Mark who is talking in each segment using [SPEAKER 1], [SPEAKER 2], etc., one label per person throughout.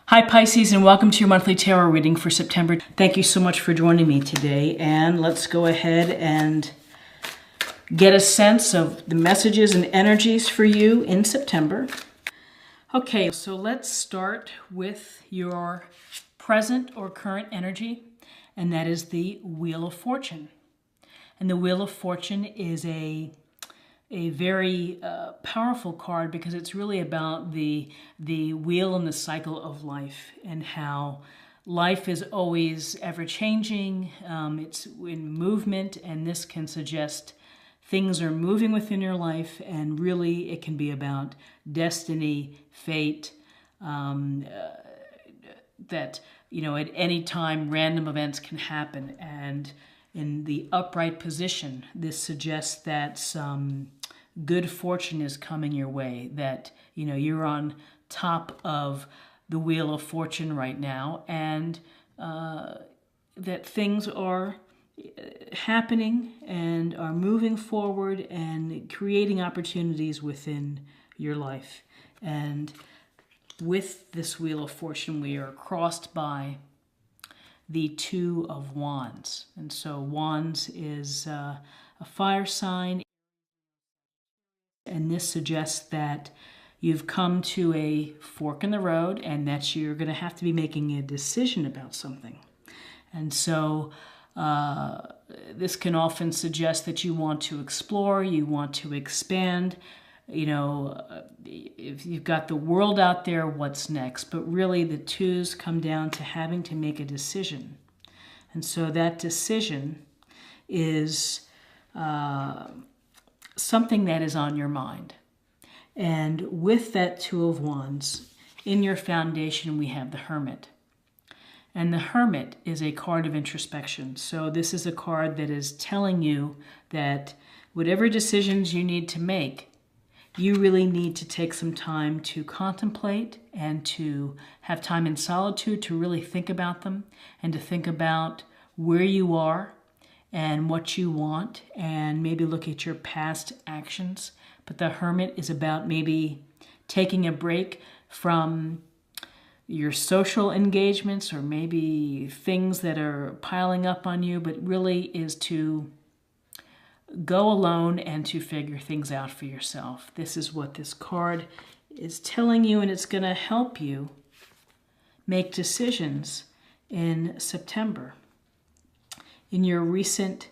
[SPEAKER 1] Hi Pisces, and welcome to your monthly tarot reading for September. Thank you so much for joining me today, and let's go ahead and get a sense of the messages and energies for you in September. Okay, so let's start with your present or current energy, and that is the Wheel of Fortune. And the Wheel of Fortune is a very powerful card because it's really about the wheel and the cycle of life and how life is always ever-changing. It's in movement, and this can suggest things are moving within your life, and really it can be about destiny, fate, that, you know, at any time random events can happen. And in the upright position, this suggests that some good fortune is coming your way, that, you know, you're on top of the Wheel of Fortune right now, and that things are happening and are moving forward and creating opportunities within your life. And with this Wheel of Fortune, we are crossed by the Two of Wands. And so Wands is a fire sign, and this suggests that you've come to a fork in the road and that you're going to have to be making a decision about something. And so this can often suggest that you want to explore, you want to expand. You know, if you've got the world out there, what's next? But really the twos come down to having to make a decision. And so that decision is something that is on your mind. And with that Two of Wands, in your foundation, we have the Hermit. And the Hermit is a card of introspection. So this is a card that is telling you that whatever decisions you need to make, you really need to take some time to contemplate and to have time in solitude to really think about them, and to think about where you are and what you want, and maybe look at your past actions. But the Hermit is about maybe taking a break from your social engagements or maybe things that are piling up on you, but really is to go alone and to figure things out for yourself. This is what this card is telling you, and it's going to help you make decisions in September. In your recent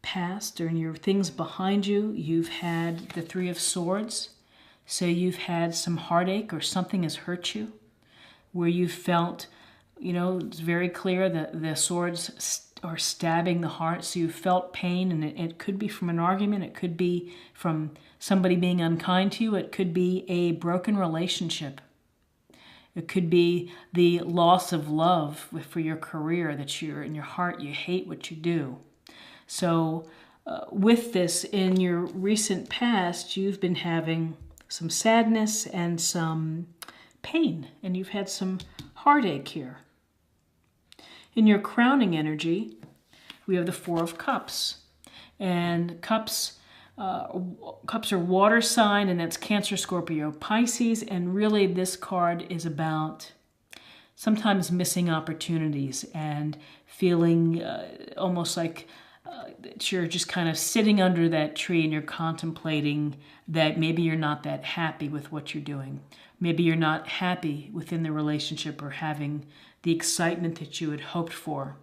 [SPEAKER 1] past, or in your things behind you, you've had the Three of Swords. So you've had some heartache, or something has hurt you, where you felt, you know, it's very clear that the swords are stabbing the heart. So you felt pain, and it could be from an argument, it could be from somebody being unkind to you, it could be a broken relationship. It could be the loss of love for your career, that you're in your heart, you hate what you do. So with this, in your recent past, you've been having some sadness and some pain, and you've had some heartache here. In your crowning energy, we have the Four of Cups. And cups are water sign, and that's Cancer, Scorpio, Pisces. And really this card is about sometimes missing opportunities and feeling almost like that you're just kind of sitting under that tree and you're contemplating that maybe you're not that happy with what you're doing. Maybe you're not happy within the relationship or having the excitement that you had hoped for.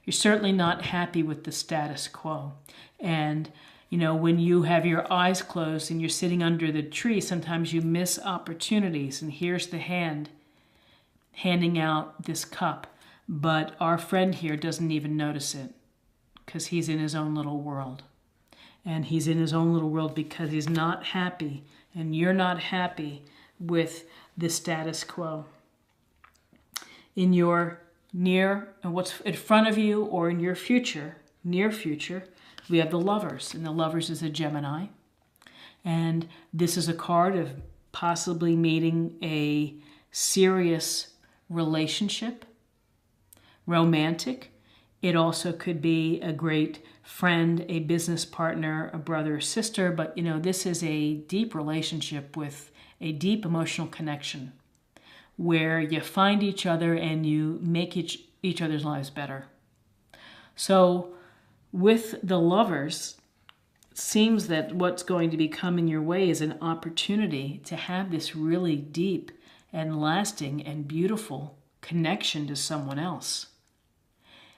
[SPEAKER 1] You're certainly not happy with the status quo. And you know, when you have your eyes closed and you're sitting under the tree, sometimes you miss opportunities. And here's the hand handing out this cup. But our friend here doesn't even notice it because he's in his own little world. And he's in his own little world because he's not happy. And you're not happy with the status quo. In your what's in front of you, or in your future, near future, we have the Lovers, and the Lovers is a Gemini. And this is a card of possibly meeting a serious relationship, romantic. It also could be a great friend, a business partner, a brother or sister. But, you know, this is a deep relationship with a deep emotional connection, where you find each other and you make each other's lives better. So with the Lovers, it seems that what's going to be coming your way is an opportunity to have this really deep and lasting and beautiful connection to someone else.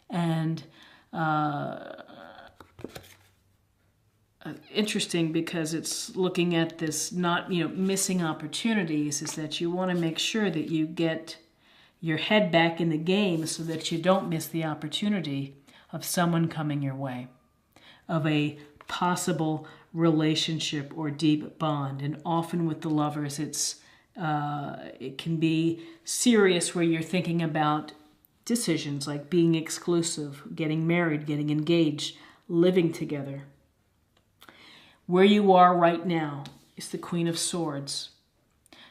[SPEAKER 1] And interesting, because it's looking at this not, missing opportunities, is that you want to make sure that you get your head back in the game so that you don't miss the opportunity of someone coming your way, of a possible relationship or deep bond. And often with the Lovers, it can be serious, where you're thinking about decisions like being exclusive, getting married, getting engaged, living together. Where you are right now is the Queen of Swords.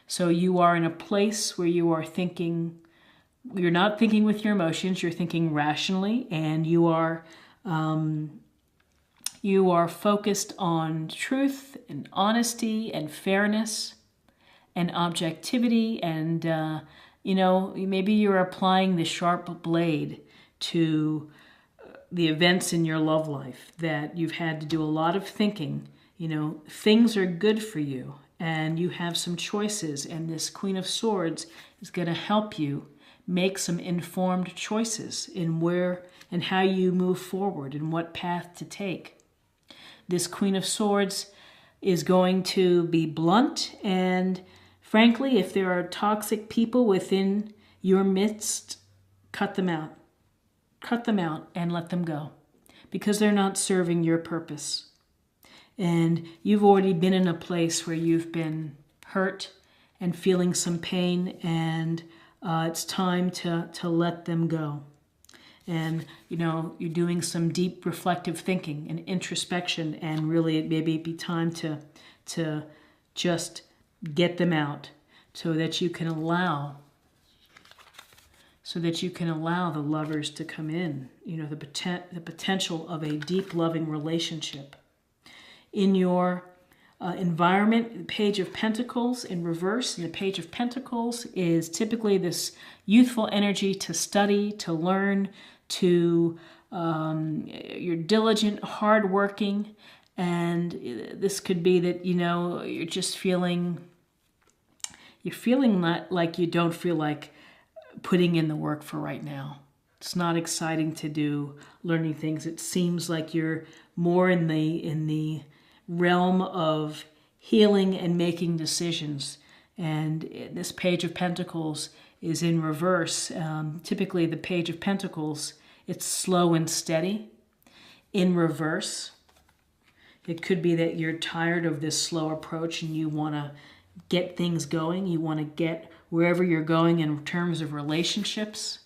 [SPEAKER 1] So you are in a place where you are thinking, you're not thinking with your emotions, you're thinking rationally, and you are focused on truth and honesty and fairness and objectivity, and maybe you're applying the sharp blade to the events in your love life that you've had to do a lot of thinking. Things are good for you and you have some choices, and this Queen of Swords is going to help you make some informed choices in where and how you move forward and what path to take. This Queen of Swords is going to be blunt, and frankly, if there are toxic people within your midst, cut them out. Cut them out and let them go, because they're not serving your purpose. And you've already been in a place where you've been hurt and feeling some pain, and it's time to let them go. And, you're doing some deep reflective thinking and introspection, and really it maybe be time to just get them out so that you can allow the Lovers to come in, the potential of a deep loving relationship. In your environment, the Page of Pentacles in reverse, and the Page of Pentacles is typically this youthful energy to study, to learn, to you're diligent, hardworking, and this could be that you're just feeling like you don't feel like putting in the work for right now. It's not exciting to do learning things. It seems like you're more in the realm of healing and making decisions. And this Page of Pentacles is in reverse. Typically the Page of Pentacles, it's slow and steady. In reverse, it could be that you're tired of this slow approach and you want to get things going. You want to get wherever you're going in terms of relationships,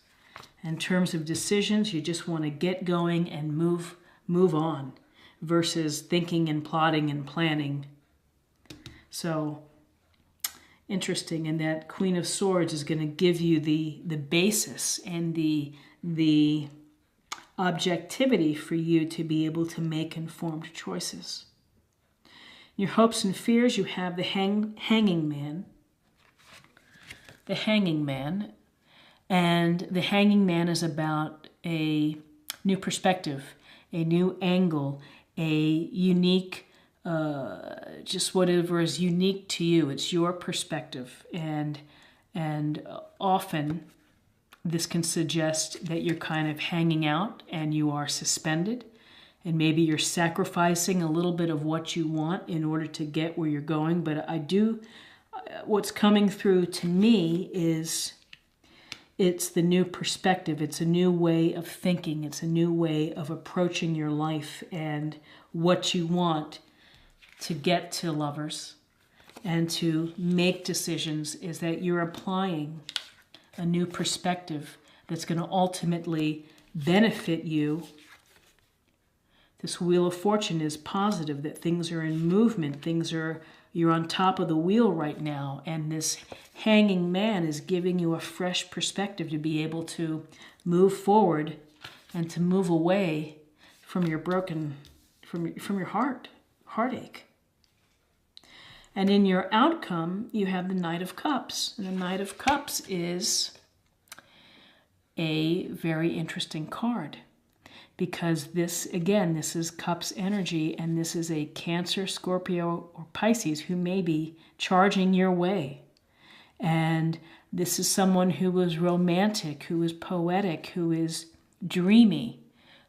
[SPEAKER 1] in terms of decisions. You just want to get going and move on, versus thinking and plotting and planning. So interesting, and that Queen of Swords is going to give you the basis and the objectivity for you to be able to make informed choices. Your hopes and fears, you have the hanging man. The Hanging Man. And the Hanging Man is about a new perspective, a new angle, a unique, just whatever is unique to you. It's your perspective. And often this can suggest that you're kind of hanging out and you are suspended. And maybe you're sacrificing a little bit of what you want in order to get where you're going. But what's coming through to me is it's the new perspective. It's a new way of thinking. It's a new way of approaching your life and what you want to get to Lovers and to make decisions, is that you're applying a new perspective that's going to ultimately benefit you. This Wheel of Fortune is positive, that things are in movement, you're on top of the wheel right now, and this Hanging Man is giving you a fresh perspective to be able to move forward and to move away from your heartache. And in your outcome, you have the Knight of Cups. And the Knight of Cups is a very interesting card because this, again, this is Cups energy, and this is a Cancer, Scorpio, or Pisces who may be charging your way. And this is someone who is romantic, who is poetic, who is dreamy,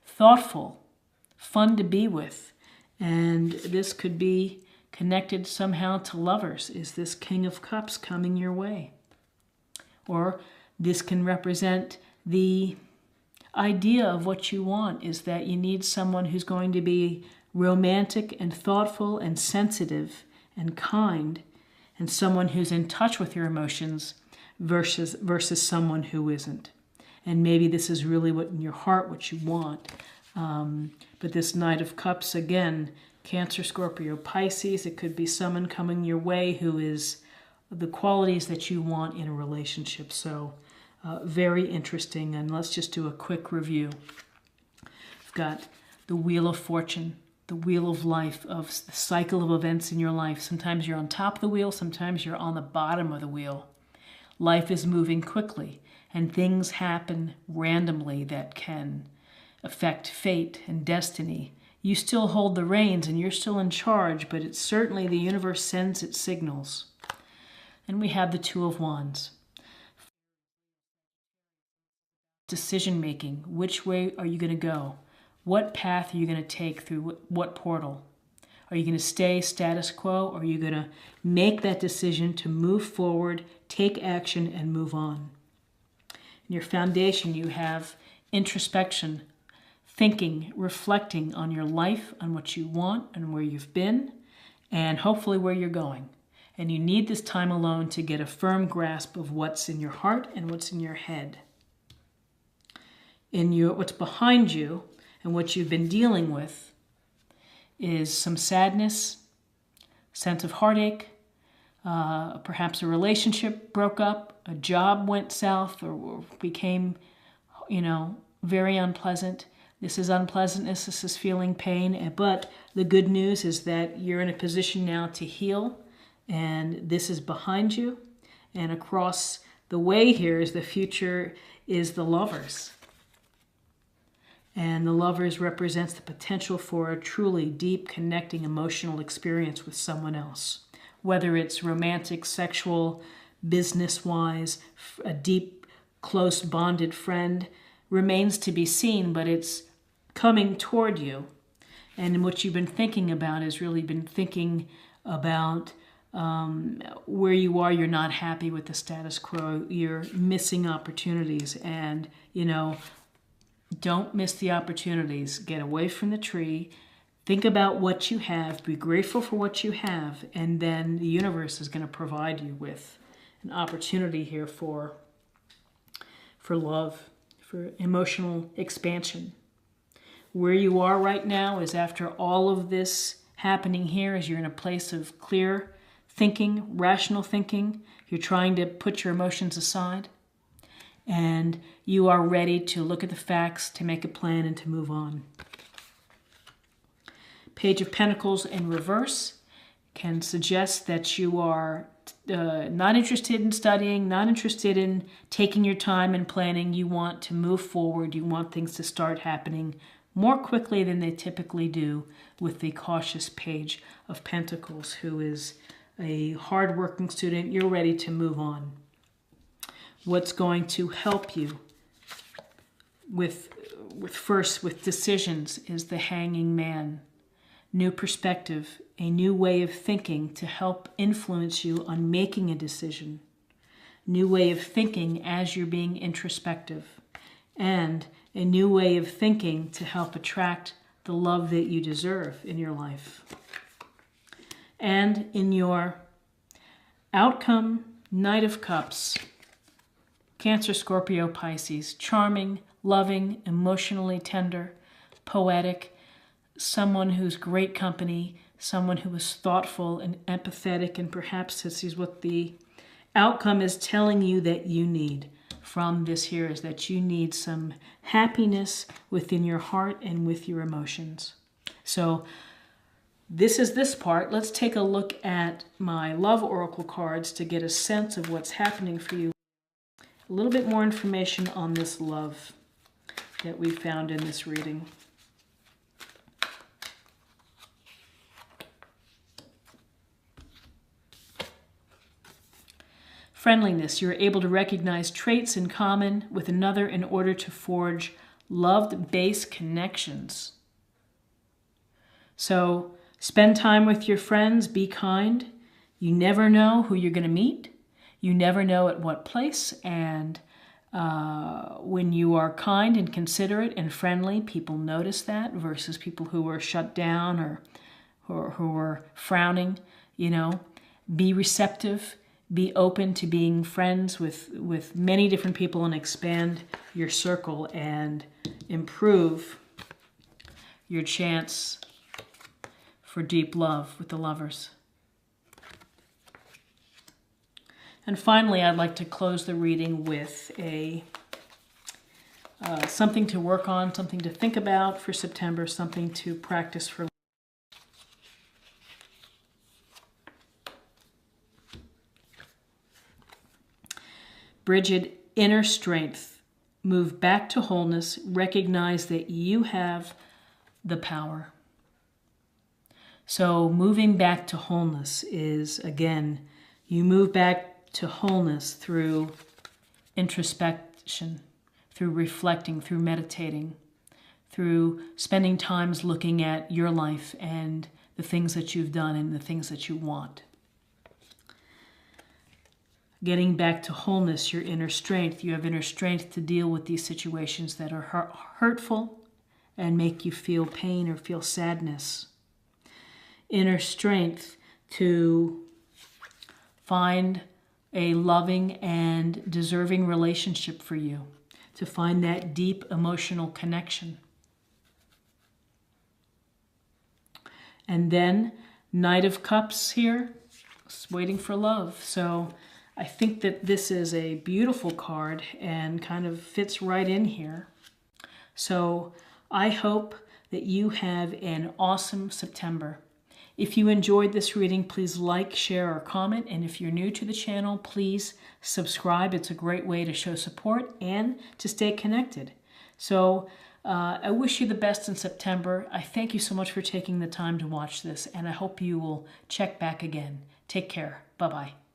[SPEAKER 1] thoughtful, fun to be with. And this could be connected somehow to lovers. Is this King of Cups coming your way? Or this can represent the idea of what you want, is that you need someone who's going to be romantic and thoughtful and sensitive and kind, and someone who's in touch with your emotions versus someone who isn't. And maybe this is really what in your heart, what you want. But this Knight of Cups, again, Cancer, Scorpio, Pisces, it could be someone coming your way who is the qualities that you want in a relationship. So very interesting. And let's just do a quick review. We've got the Wheel of Fortune, the wheel of life, of the cycle of events in your life. Sometimes you're on top of the wheel, sometimes you're on the bottom of the wheel. Life is moving quickly, and things happen randomly that can affect fate and destiny. You still hold the reins and you're still in charge, but it's certainly the universe sends its signals. And we have the Two of Wands. Decision making. Which way are you going to go? What path are you going to take through what portal? Are you going to stay status quo, or are you going to make that decision to move forward, take action, and move on? In your foundation, you have introspection, thinking, reflecting on your life, on what you want and where you've been, and hopefully where you're going. And you need this time alone to get a firm grasp of what's in your heart and what's in your head. What's behind you and what you've been dealing with is some sadness, sense of heartache, perhaps a relationship broke up, a job went south or became, very unpleasant. This is unpleasantness, this is feeling pain, but the good news is that you're in a position now to heal, and this is behind you. And across the way here is the future, is the Lovers. And the Lovers represents the potential for a truly deep, connecting, emotional experience with someone else. Whether it's romantic, sexual, business-wise, a deep, close, bonded friend, remains to be seen, but it's coming toward you. And what you've been thinking about is really been thinking about where you are. You're not happy with the status quo. You're missing opportunities. And, don't miss the opportunities. Get away from the tree. Think about what you have. Be grateful for what you have. And then the universe is going to provide you with an opportunity here for love, for emotional expansion. Where you are right now is after all of this happening here, is you're in a place of clear thinking, rational thinking. You're trying to put your emotions aside. And you are ready to look at the facts, to make a plan, and to move on. Page of Pentacles in reverse can suggest that you are not interested in studying, not interested in taking your time and planning. You want to move forward. You want things to start happening more quickly than they typically do with the cautious Page of Pentacles, who is a hardworking student. You're ready to move on. What's going to help you with decisions is the Hanging Man. New perspective, a new way of thinking to help influence you on making a decision. New way of thinking as you're being introspective. And a new way of thinking to help attract the love that you deserve in your life. And in your outcome, Knight of Cups, Cancer, Scorpio, Pisces, charming, loving, emotionally tender, poetic, someone who's great company, someone who is thoughtful and empathetic, and perhaps this is what the outcome is telling you that you need from this here, is that you need some happiness within your heart and with your emotions. So this is this part. Let's take a look at my love oracle cards to get a sense of what's happening for you. A little bit more information on this love that we found in this reading. Friendliness. You're able to recognize traits in common with another in order to forge love-based connections. So spend time with your friends. Be kind. You never know who you're going to meet. You never know at what place. And when you are kind and considerate and friendly, people notice that versus people who are shut down or who are frowning. You know, be receptive. Be open to being friends with many different people and expand your circle and improve your chance for deep love with the lovers. And finally, I'd like to close the reading with something to work on, something to think about for September, something to practice for. Bridget, inner strength. Move back to wholeness. Recognize that you have the power. So moving back to wholeness is, again, you move back to wholeness through introspection, through reflecting, through meditating, through spending times looking at your life and the things that you've done and the things that you want. Getting back to wholeness, your inner strength. You have inner strength to deal with these situations that are hurtful and make you feel pain or feel sadness. Inner strength to find a loving and deserving relationship for you, to find that deep emotional connection. And then Knight of Cups here, waiting for love. So I think that this is a beautiful card and kind of fits right in here. So I hope that you have an awesome September. If you enjoyed this reading, please like, share, or comment. And if you're new to the channel, please subscribe. It's a great way to show support and to stay connected. So I wish you the best in September. I thank you so much for taking the time to watch this, and I hope you will check back again. Take care. Bye-bye.